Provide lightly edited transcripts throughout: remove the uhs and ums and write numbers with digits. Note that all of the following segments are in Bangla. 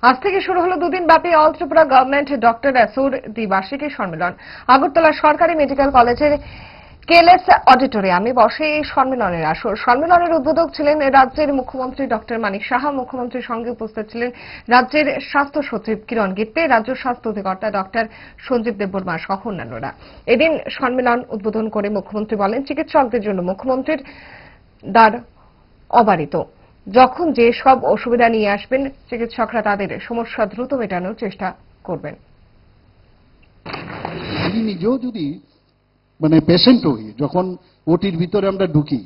আজ থেকে শুরু হলো দুদিন ব্যাপী অল ত্রিপুরা গভর্নমেন্ট ডক্টর অ্যাসোর দ্বিবার্ষিকী সম্মেলন। আগরতলা সরকারি মেডিকেল কলেজের কেএলএস অডিটোরিয়ামে বসে এই সম্মেলনের আসর। সম্মেলনের উদ্বোধক ছিলেন রাজ্যের মুখ্যমন্ত্রী ডক্টর মানিক সাহা। মুখ্যমন্ত্রীর সঙ্গে উপস্থিত ছিলেন রাজ্যের স্বাস্থ্য সচিব কিরণ গিত্তে, রাজ্য স্বাস্থ্য অধিকর্তা ডক্টর সঞ্জীব দেববর্মা সহ অন্যান্যরা। এদিন সম্মেলন উদ্বোধন করে মুখ্যমন্ত্রী বলেন, চিকিৎসকদের জন্য মুখ্যমন্ত্রীর দ্বার অবারিত। যখন যে সব অসুবিধা নিয়ে আসবেন, চিকিৎসকরা তাদের সমস্যা দ্রুত মেটানোর চেষ্টা করবেন। আমি নিজেও যদি পেশেন্ট হই, যখন ওটির ভিতরে আমরা ঢুকি,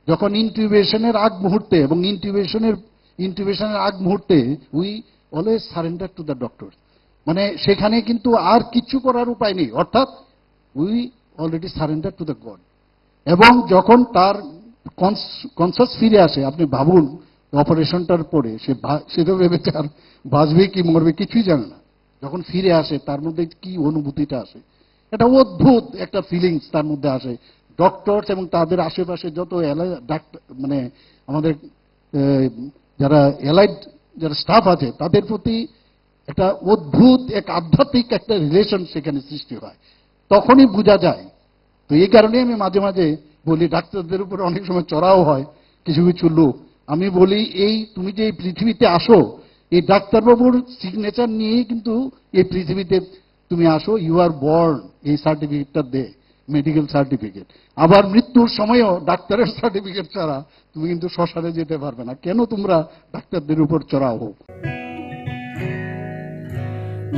যখন ইনটিউবেশনের আগ মুহূর্তে এবং ইনটিউবেশনের আগ মুহূর্তে we always surrender to the doctor. সেখানে কিন্তু আর কিছু করার উপায় নেই, অর্থাৎ we already surrender to the god. এবং যখন তার কনসাস ফিরে আসে, আপনি ভাবুন অপারেশনটার পরে সে তো ভেবেছে আর বাঁচবে কি মরবে কিছুই জানে না। যখন ফিরে আসে তার মধ্যে কি অনুভূতিটা আসে, এটা অদ্ভুত একটা ফিলিংস তার মধ্যে আসে। ডক্টরস এবং তাদের আশেপাশে যত ডাক্তার আমাদের যারা এলাইড যারা স্টাফ আছে, তাদের প্রতি একটা অদ্ভুত এক আধ্যাত্মিক একটা রিলেশন সেখানে সৃষ্টি হয়, তখনই বোঝা যায়। তো এই কারণে আমি মাঝে মাঝে বলি, ডাক্তারদের উপরে অনেক সময় চড়াও হয় কিছু কিছু লোক। আমি বলি, তুমি যে এই পৃথিবীতে আসো, এই ডাক্তারবাবুর সিগনেচার নিয়েই কিন্তু এই পৃথিবীতে তুমি আসো। ইউ আর বর্ন, এই সার্টিফিকেটটা দে, মেডিকেল সার্টিফিকেট। আবার মৃত্যুর সময়ও ডাক্তারের সার্টিফিকেট ছাড়া তুমি কিন্তু শ্মশানে যেতে পারবে না। কেন তোমরা ডাক্তারদের উপর চড়াও?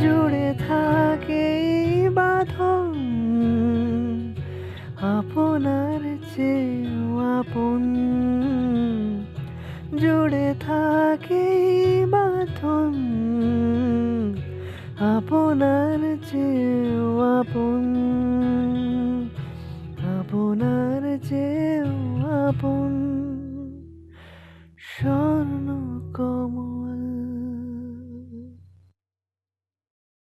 জুড়ে থাকে বাঁধন আপনার চেয়েও আপন, জুড়ে থাকে বাঁধন আপনার চেয়েও আপন, আপনার চেয়েও আপন। স্বর্ণ